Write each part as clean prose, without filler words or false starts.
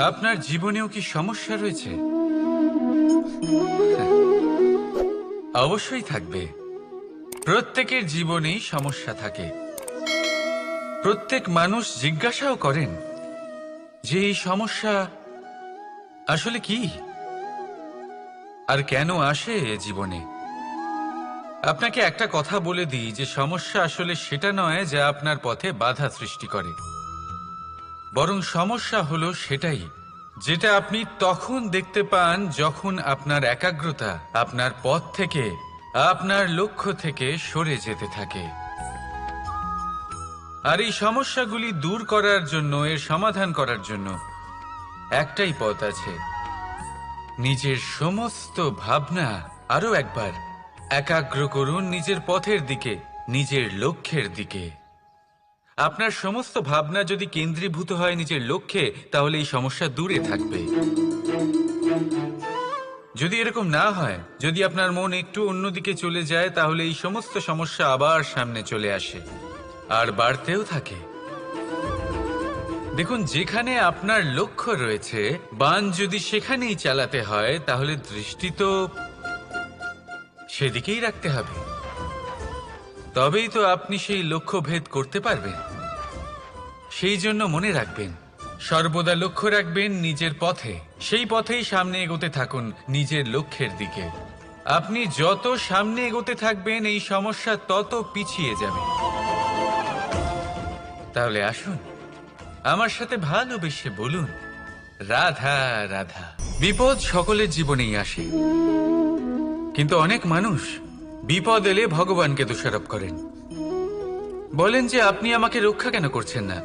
আপনার জীবনেও কি সমস্যা রয়েছে? অবশ্যই থাকবে। প্রত্যেকের জীবনেই সমস্যা থাকে। প্রত্যেক মানুষ জিজ্ঞাসাও করেন যে এই সমস্যা আসলে কি আর কেন আসে এ জীবনে। আপনাকে একটা কথা বলে দিই যে সমস্যা আসলে সেটা নয় যা আপনার পথে বাধা সৃষ্টি করে, বরং সমস্যা হলো সেটাই যেটা আপনি তখন দেখতে পান যখন আপনার একাগ্রতা আপনার পথ থেকে, আপনার লক্ষ্য থেকে সরে যেতে থাকে। আর এই সমস্যাগুলি দূর করার জন্য, এর সমাধান করার জন্য একটাই পথ আছে। নিজের সমস্ত ভাবনা আরো একবার একাগ্র করুন নিজের পথের দিকে, নিজের লক্ষ্যের দিকে। আপনার সমস্ত ভাবনা যদি কেন্দ্রীভূত হয় নিজের লক্ষ্যে, তাহলে এই সমস্যা দূরে থাকবে। যদি এরকম না হয়, যদি আপনার মন একটু অন্যদিকে চলে যায়, তাহলে এই সমস্ত সমস্যা আবার সামনে চলে আসে আর বাড়তেও থাকে। দেখুন, যেখানে আপনার লক্ষ্য রয়েছে, বান যদি সেখানেই চালাতে হয়, তাহলে দৃষ্টি তো সেদিকেই রাখতে হবে। তবেই তো আপনি সেই লক্ষ্য ভেদ করতে পারবেন। সেই জন্য মনে রাখবেন, সর্বদা লক্ষ্য রাখবেন নিজের পথে, সেই পথেই সামনে এগোতে থাকুন নিজের লক্ষ্যের দিকে। আপনি যত সামনে এগোতে থাকবেন এই সমস্যা তত পিছিয়ে যাবে। তাহলে আসুন আমার সাথে ভালোবেসে বলুন, রাধা রাধা। বিপদ সকলের জীবনেই আসে, কিন্তু অনেক মানুষ বিপদ এলে ভগবানকে দোষারোপ করেন। বলেন যে আপনি আমাকে রক্ষা কেন করছেন না?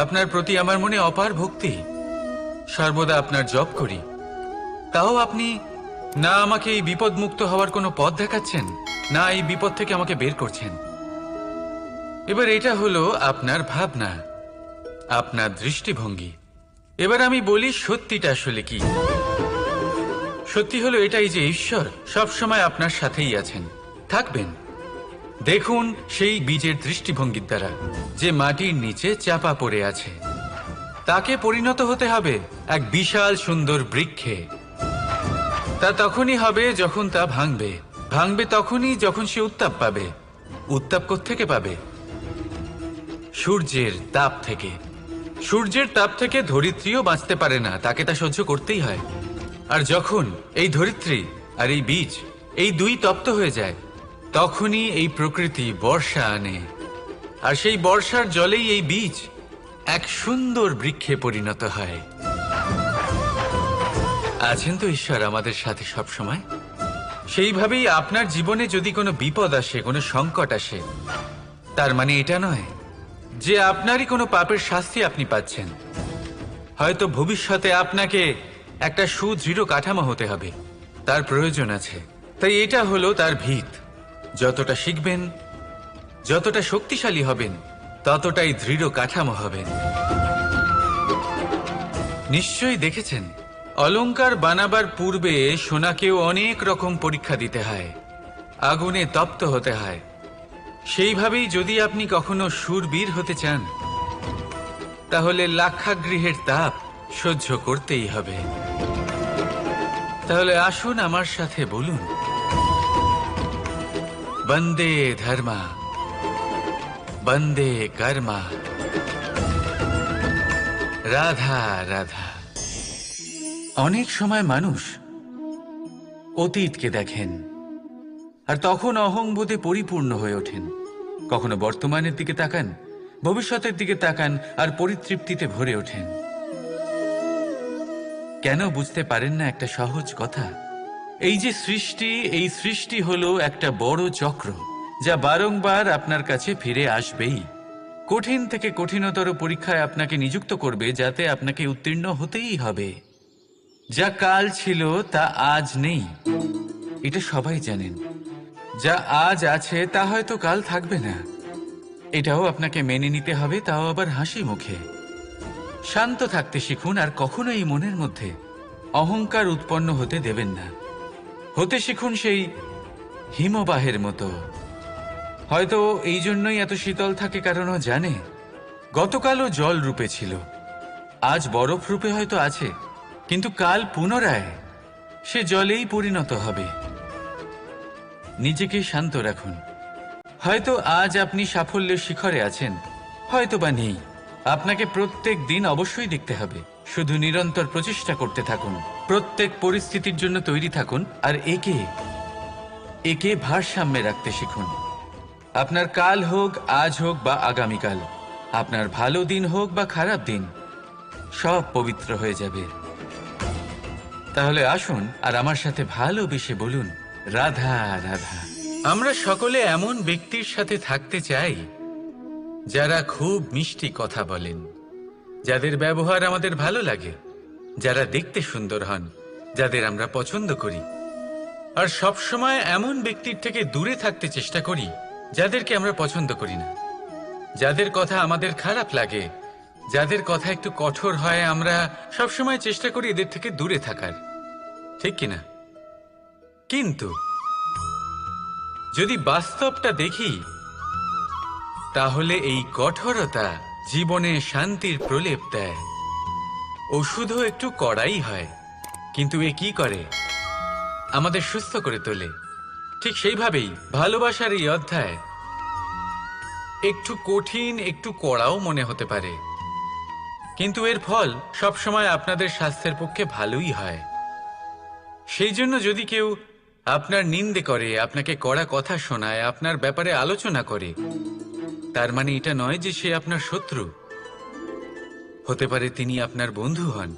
আপনার প্রতি আমার মনে অপার ভক্তি, সর্বদা আপনার জপ করি, তাও আপনি না আমাকে এই বিপদ মুক্ত হওয়ার কোনো পথ দেখাচ্ছেন, না এই বিপদ থেকে আমাকে বের করছেন। এবার এটা হলো আপনার ভাবনা, আপনার দৃষ্টিভঙ্গি। এবার আমি বলি সত্যিটা আসলে কি। সত্যি হলো এটাই যে ঈশ্বর সবসময় আপনার সাথেই আছেন, থাকবেন। দেখুন সেই বীজের দৃষ্টিভঙ্গির দ্বারা, যে মাটির নিচে চাপা পড়ে আছে, তাকে পরিণত হতে হবে এক বিশাল সুন্দর বৃক্ষে। তা তখনই হবে যখন তা ভাঙবে, ভাঙবে তখনই যখন সে উত্তাপ পাবে। উত্তাপ কোত্থেকে পাবে? সূর্যের তাপ থেকে। সূর্যের তাপ থেকে ধরিত্রীও বাঁচতে পারে না, তাকে তা সহ্য করতেই হয়। আর যখন এই ধরিত্রী আর এই বীজ এই দুই তপ্ত হয়ে যায়, তখনই এই প্রকৃতি বর্ষা আনে। আর সেই বর্ষার জলেই এই বীজ এক সুন্দর বৃক্ষে পরিণত হয়। আছেন তো ঈশ্বর আমাদের সাথে সব সময়। সেইভাবেই আপনার জীবনে যদি কোনো বিপদ আসে, কোনো সংকট আসে, তার মানে এটা নয় যে আপনারই কোনো পাপের শাস্তি আপনি পাচ্ছেন। হয়তো ভবিষ্যতে আপনাকে একটা সুদৃঢ় কাঠামো হতে হবে, তার প্রয়োজন আছে। তাই এটা হলো তার ভিত। যতটা শিখবেন, যতটা শক্তিশালী হবেন, ততটাই দৃঢ় কাঠামো হবেন। নিশ্চয়ই দেখেছেন, অলংকার বানাবার পূর্বে সোনাকেও অনেক রকম পরীক্ষা দিতে হয়, আগুনে তপ্ত হতে হয়। সেইভাবেই যদি আপনি কখনো শূরবীর হতে চান, তাহলে লাক্ষাগৃহের তাপ সহ্য করতেই হবে। তাহলে আসুন আমার সাথে বলুন, বন্দে ধর্মা, বন্দে কর্মা, রাধা রাধা। অনেক সময় মানুষ অতীতকে দেখেন আর তখন অহংবোধে পরিপূর্ণ হয়ে ওঠেন। কখনো বর্তমানের দিকে তাকান, ভবিষ্যতের দিকে তাকান আর পরিতৃপ্তিতে ভরে ওঠেন। কেন বুঝতে পারেন না একটা সহজ কথা? এই যে সৃষ্টি, এই সৃষ্টি হলো একটা বড় চক্র, যা বারংবার আপনার কাছে ফিরে আসবেই। কঠিন থেকে কঠিনতর পরীক্ষায় আপনাকে নিযুক্ত করবে, যাতে আপনাকে উত্তীর্ণ হতেই হবে। যা কাল ছিল তা আজ নেই, এটা সবাই জানেন। যা আজ আছে তা হয়তো কাল থাকবে না, এটাও আপনাকে মেনে নিতে হবে, তাও আবার হাসি মুখে। শান্ত থাকতে শিখুন আর কখনোই মনের মধ্যে অহংকার উৎপন্ন হতে দেবেন না। হতে শিখুন সেই হিমবাহের মতো। হয়তো এই জন্যই এত শীতল থাকে, কারণ ও জানে গতকালও জল রূপে ছিল, আজ বরফ রূপে হয়তো আছে, কিন্তু কাল পুনরায় সে জলেই পরিণত হবে। নিজেকে শান্ত রাখুন। হয়তো আজ আপনি সাফল্যের শিখরে আছেন, হয়তো বা নেই। আপনাকে প্রত্যেক দিন অবশ্যই দেখতে হবে। শুধু নিরন্তর প্রচেষ্টা করতে থাকুন, প্রত্যেক পরিস্থিতির জন্য তৈরি থাকুন, আর একে ভারসাম্যে রাখতে শিখুন। আপনার কাল হোক, আজ হোক বা আগামীকাল, আপনার ভালো দিন হোক বা খারাপ দিন, সব পবিত্র হয়ে যাবে। তাহলে আসুন আর আমার সাথে ভালোবেসে বলুন, রাধা রাধা। আমরা সকলে এমন ব্যক্তির সাথে থাকতে চাই যারা খুব মিষ্টি কথা বলেন, যাদের ব্যবহার আমাদের ভালো লাগে, যারা দেখতে সুন্দর হন, যাদের আমরা পছন্দ করি। আর সবসময় এমন ব্যক্তির থেকে দূরে থাকতে চেষ্টা করি যাদেরকে আমরা পছন্দ করি না, যাদের কথা আমাদের খারাপ লাগে, যাদের কথা একটু কঠোর হয়। আমরা সবসময় চেষ্টা করি এদের থেকে দূরে থাকার, ঠিক কিনা? কিন্তু যদি বাস্তবটা দেখি, তাহলে এই কঠোরতা জীবনে শান্তির প্রলেপ দেয়। ওষুধও একটু কড়াই হয়, কিন্তু এ কি করে? আমাদের সুস্থ করে তোলে। ঠিক সেইভাবেই ভালোবাসার এই অধ্যায় একটু কঠিন, একটু কড়াও মনে হতে পারে, কিন্তু এর ফল সবসময় আপনাদের স্বাস্থ্যের পক্ষে ভালোই হয়। সেই জন্য যদি কেউ আপনার নিন্দে করে, আপনাকে কড়া কথা শোনায়, আপনার ব্যাপারে আলোচনা করে, তার মানে এটা নয় যে সে আপনার শত্রু। হতে পারে তিনি আপনার বন্ধু হন,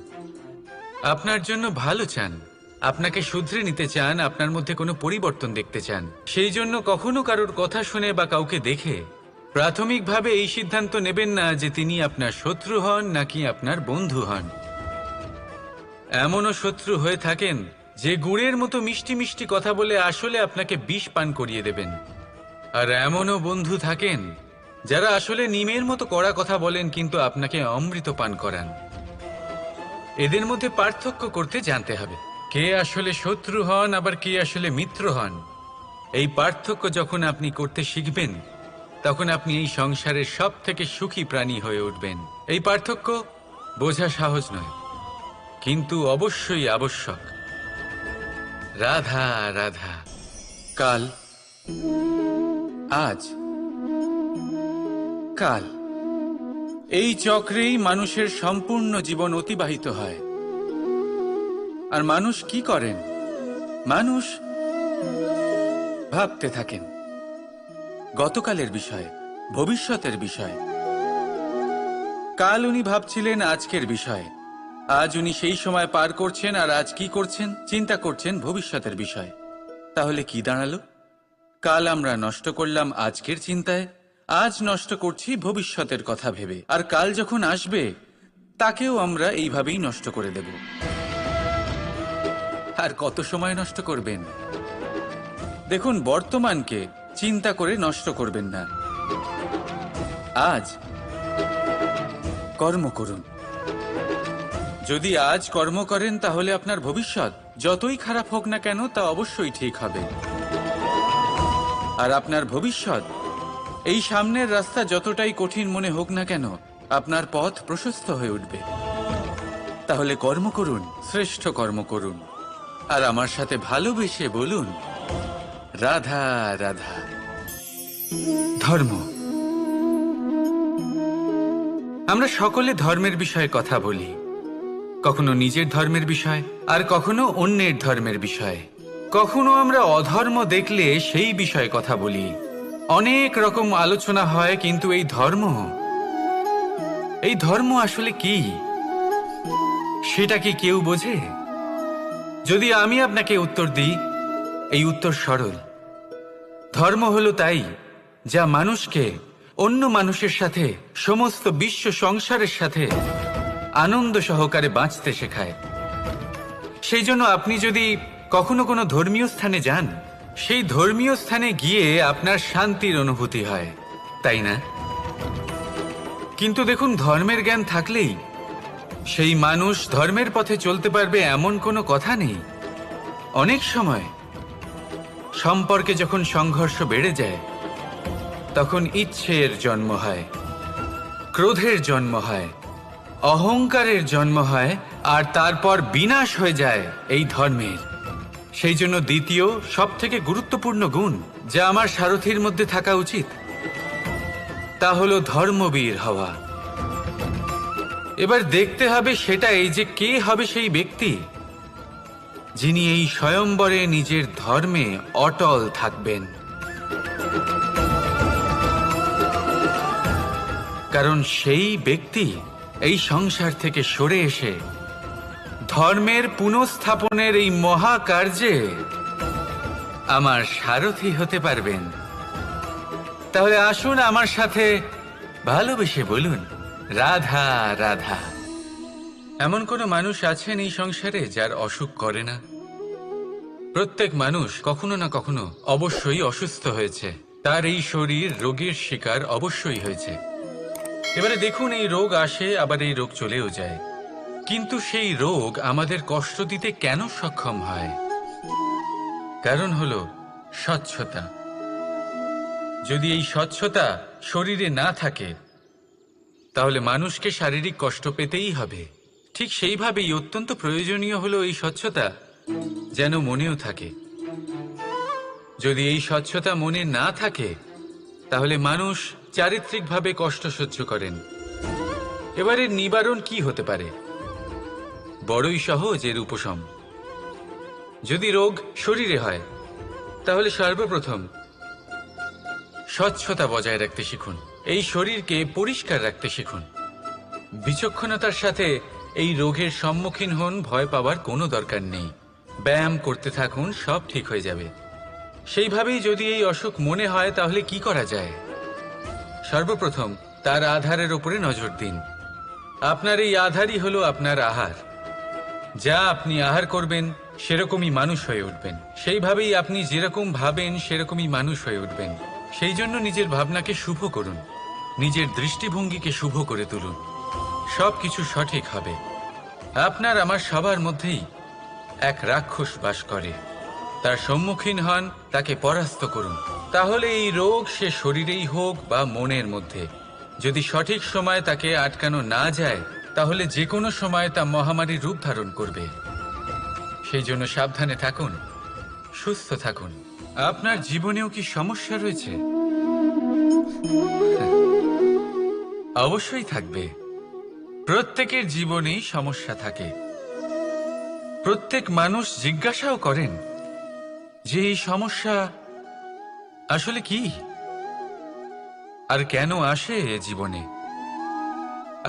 আপনার জন্য ভালো চান, আপনাকে শুধরে নিতে চান, আপনার মধ্যে কোনো পরিবর্তন দেখতে চান। সেই জন্য কখনো কারোর কথা শুনে বা কাউকে দেখে প্রাথমিকভাবে এই সিদ্ধান্ত নেবেন না যে তিনি আপনার শত্রু হন নাকি আপনার বন্ধু হন। এমনও শত্রু হয়ে থাকেন যে গুড়ের মতো মিষ্টি মিষ্টি কথা বলে আসলে আপনাকে বিষ পান করিয়ে দেবেন। আর এমনও বন্ধু থাকেন যারা আসলে নিমের মতো কড়া কথা বলেন কিন্তু আপনাকে অমৃত পান করান। এদের মধ্যে পার্থক্য করতে জানতে হবে, কে আসলে শত্রু হন আবার কে আসলে মিত্র হন। এই পার্থক্য যখন আপনি করতে শিখবেন, তখন আপনি এই সংসারের সব থেকে সুখী প্রাণী হয়ে উঠবেন। এই পার্থক্য বোঝা সহজ নয়, কিন্তু অবশ্যই আবশ্যক। রাধা রাধা। কাল, আজ, কাল, এই চক্রেই মানুষের সম্পূর্ণ জীবন অতিবাহিত হয়। আর মানুষ কি করেন? মানুষ ভাবতে থাকেন গতকালের বিষয়ে, ভবিষ্যতের বিষয়ে। কাল উনি ভাবছিলেন আজকের বিষয়ে, আজ উনি সেই সময় পার করছেন, আর আজ কি করছেন? চিন্তা করছেন ভবিষ্যতের বিষয়ে। তাহলে কি দাঁড়ালো? কাল আমরা নষ্ট করলাম আজকের চিন্তায়, আজ নষ্ট করছি ভবিষ্যতের কথা ভেবে, আর কাল যখন আসবে তাকেও আমরা এইভাবেই নষ্ট করে দেব। আর কত সময় নষ্ট করবেন? দেখুন, বর্তমানকে চিন্তা করে নষ্ট করবেন না। আজ কর্ম করুন। যদি আজ কর্ম করেন তাহলে আপনার ভবিষ্যৎ যতই খারাপ হোক না কেন তা অবশ্যই ঠিক হবে। আর আপনার ভবিষ্যৎ, এই সামনের রাস্তা যতটাই কঠিন মনে হোক না কেন, আপনার পথ প্রশস্ত হয়ে উঠবে। তাহলে কর্ম করুন, শ্রেষ্ঠ কর্ম করুন, আর আমার সাথে ভালোবেসে বলুন, রাধা রাধা। ধর্ম। আমরা সকলে ধর্মের বিষয়ে কথা বলি, কখনো নিজের ধর্মের বিষয়, আর কখনো অন্যের ধর্মের বিষয়ে। কখনো আমরা অধর্ম দেখলে সেই বিষয়ে কথা বলি। অনেক রকম আলোচনা হয়, কিন্তু এই ধর্ম আসলে কি, সেটা কি কেউ বোঝে? যদি আমি আপনাকে উত্তর দিই, এই উত্তর সরল। ধর্ম হলো তাই যা মানুষকে অন্য মানুষের সাথে, সমস্ত বিশ্ব সংসারের সাথে আনন্দ সহকারে বাঁচতে শেখায়। সেই জন্য আপনি যদি কখনো কোনো ধর্মীয় স্থানে যান, সেই ধর্মীয় স্থানে গিয়ে আপনার শান্তির অনুভূতি হয়, তাই না? কিন্তু দেখুন, ধর্মের জ্ঞান থাকলেই সেই মানুষ ধর্মের পথে চলতে পারবে এমন কোনো কথা নেই। অনেক সময় সম্পর্কে যখন সংঘর্ষ বেড়ে যায়, তখন ইচ্ছের জন্ম হয়, ক্রোধের জন্ম হয়, অহংকারের জন্ম হয় আর তারপর বিনাশ হয়ে যায় এই ধর্মের। সেই জন্য দ্বিতীয় সবথেকে গুরুত্বপূর্ণ গুণ যা আমার সারথীর মধ্যে থাকা উচিত তা হলো ধর্মবীর হওয়া। এবার দেখতে হবে সেটাই যে কে হবে সেই ব্যক্তি যিনি এই স্বয়ম্বরে নিজের ধর্মে অটল থাকবেন। কারণ সেই ব্যক্তি এই সংসার থেকে সরে এসে ধর্মের পুনঃস্থাপনের এই মহাকার্যে আমার সারথি হতে পারবেন। তাহলে আসুন আমার সাথে ভালোবেসে বলুন, রাধা রাধা। এমন কোনো মানুষ আছেন এই সংসারে যার অসুখ করে না? প্রত্যেক মানুষ কখনো না কখনো অবশ্যই অসুস্থ হয়েছে, তার এই শরীর রোগের শিকার অবশ্যই হয়েছে। এবারে দেখুন, এই রোগ আসে আবার এই রোগ চলেও যায়, কিন্তু সেই রোগ আমাদের কষ্ট দিতে কেন সক্ষম হয়? কারণ হলো স্বচ্ছতা। যদি এই স্বচ্ছতা শরীরে না থাকে তাহলে মানুষকে শারীরিক কষ্ট পেতেই হবে। ঠিক সেইভাবেই অত্যন্ত প্রয়োজনীয় হলো এই স্বচ্ছতা যেন মনেও থাকে। যদি এই স্বচ্ছতা মনে না থাকে তাহলে মানুষ চারিত্রিকভাবে কষ্ট সহ্য করেন। এবারে নিবারণ কি হতে পারে? বড়ই সহজ এর উপশম। যদি রোগ শরীরে হয় তাহলে সর্বপ্রথম স্বচ্ছতা বজায় রাখতে শিখুন, এই শরীরকে পরিষ্কার রাখতে শিখুন। বিচক্ষণতার সাথে এই রোগের সম্মুখীন হন, ভয় পাওয়ার কোনো দরকার নেই। ব্যায়াম করতে থাকুন, সব ঠিক হয়ে যাবে। সেইভাবেই যদি এই অসুখ মনে হয় তাহলে কি করা যায়? সর্বপ্রথম তার আধারের উপরে নজর দিন। আপনার এই আধারই হলো আপনার আহার। যা আপনি আহার করবেন সেরকমই মানুষ হয়ে উঠবেন। সেইভাবেই আপনি যেরকম ভাবেন সেরকমই মানুষ হয়ে উঠবেন। সেই জন্য নিজের ভাবনাকে শুভ করুন, নিজের দৃষ্টিভঙ্গিকে শুভ করে তুলুন, সব কিছু সঠিক হবে। আপনার আমার সবার মধ্যেই এক রাক্ষস বাস করে, তার সম্মুখীন হন, তাকে পরাস্ত করুন। তাহলে এই রোগ সে শরীরেই হোক বা মনের মধ্যে, যদি সঠিক সময় তাকে আটকানো না যায় তাহলে যে কোনো সময় তা মহামারীর রূপ ধারণ করবে। সেই জন্য সাবধানে থাকুন, সুস্থ থাকুন। আপনার জীবনেও কি সমস্যা রয়েছে? অবশ্যই থাকবে। প্রত্যেকের জীবনেই সমস্যা থাকে। প্রত্যেক মানুষ জিজ্ঞাসাও করেন যে এই সমস্যা আসলে কি আর কেন আসে এ জীবনে।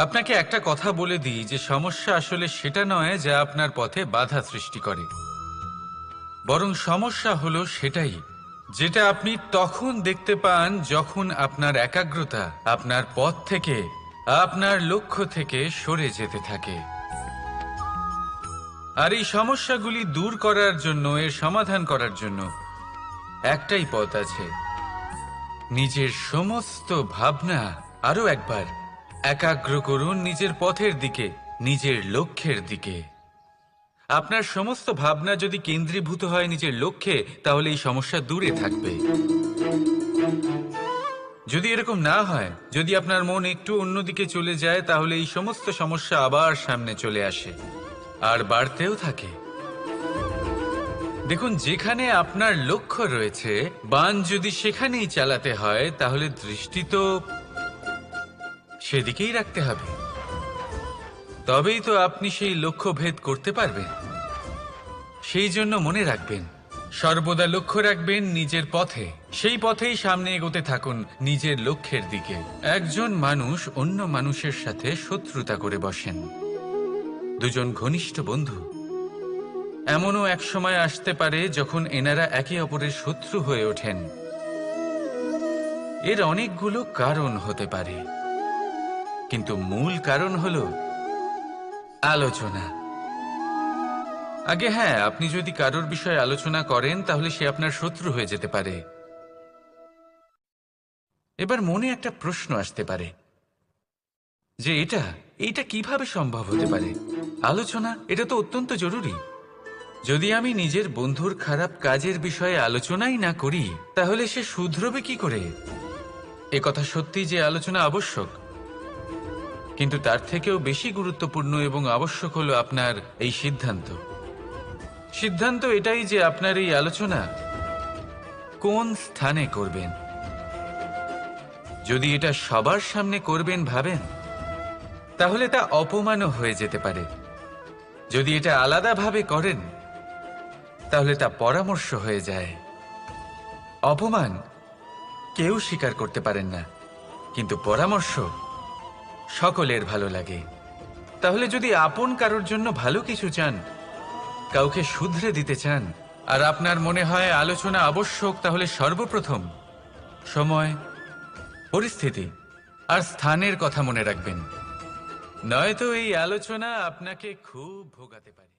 আপনাকে একটা কথা বলে দিই যে সমস্যা আসলে সেটা নয় যা আপনার পথে বাধা সৃষ্টি করে, বরং সমস্যা হলো সেটাই যেটা আপনি তখন দেখতে পান যখন আপনার একাগ্রতা আপনার পথ থেকে, আপনার লক্ষ্য থেকে সরে যেতে থাকে। আর এই সমস্যাগুলি দূর করার জন্য, এর সমাধান করার জন্য একটাই পথ আছে, নিজের সমস্ত ভাবনা আরো একবার একাগ্র করুন নিজের পথের দিকে, নিজের লক্ষ্যের দিকে। আপনার সমস্ত ভাবনা যদি কেন্দ্রীভূত হয় নিজের লক্ষ্যে তাহলে এই সমস্যা দূরে থাকবে। যদি এরকম না হয়, যদি আপনার মন একটু অন্যদিকে চলে যায় তাহলে এই সমস্ত সমস্যা আবার সামনে চলে আসে আর বাড়তেও থাকে। দেখুন, যেখানে আপনার লক্ষ্য রয়েছে, বান যদি সেখানেই চালাতে হয় তাহলে দৃষ্টি তো সেদিকেই রাখতে হবে। তবেই তো আপনি সেই লক্ষ্য ভেদ করতে পারবেন। সেই জন্য মনে রাখবেন, সর্বদা লক্ষ্য রাখবেন নিজের পথে, সেই পথেই সামনে এগোতে থাকুন নিজের লক্ষ্যের দিকে। একজন মানুষ অন্য মানুষের সাথে শত্রুতা করে বসেন, দুজন ঘনিষ্ঠ বন্ধু। এমনও এক সময় আসতে পারে যখন এনারা একে অপরের শত্রু হয়ে ওঠেন। এর অনেকগুলো কারণ হতে পারে, কিন্তু মূল কারণ হলো আলোচনা। আগে হ্যাঁ, আপনি যদি কারোর বিষয়ে আলোচনা করেন তাহলে সে আপনার শত্রু হয়ে যেতে পারে। এবার মনে একটা প্রশ্ন আসতে পারে যে এটা কিভাবে সম্ভব হতে পারে? আলোচনা, এটা তো অত্যন্ত জরুরি। যদি আমি নিজের বন্ধুর খারাপ কাজের বিষয়ে আলোচনাই না করি তাহলে সে শুধরবে কি করে? এ কথা সত্যি যে আলোচনা আবশ্যক, কিন্তু তার থেকেও বেশি গুরুত্বপূর্ণ এবং আবশ্যক হলো আপনার এই সিদ্ধান্ত। সিদ্ধান্ত এটাই যে আপনার এই আলোচনা কোন স্থানে করবেন। যদি এটা সবার সামনে করবেন ভাবেন, তাহলে তা অপমানও হয়ে যেতে পারে। যদি এটা আলাদাভাবে করেন, তাহলে তা পরামর্শ হয়ে যায়। অপমান কেউ স্বীকার করতে পারেন না, কিন্তু পরামর্শ সকলের ভালো লাগে। তাহলে যদি আপন কারোর জন্য ভালো কিছু চান, কাউকে শুধরে দিতে চান, আর আপনার মনে হয় আলোচনা আবশ্যক, তাহলে সর্বপ্রথম সময়, পরিস্থিতি আর স্থানের কথা মনে রাখবেন। নয়তো এই আলোচনা আপনাকে খুব ভোগাতে পারে।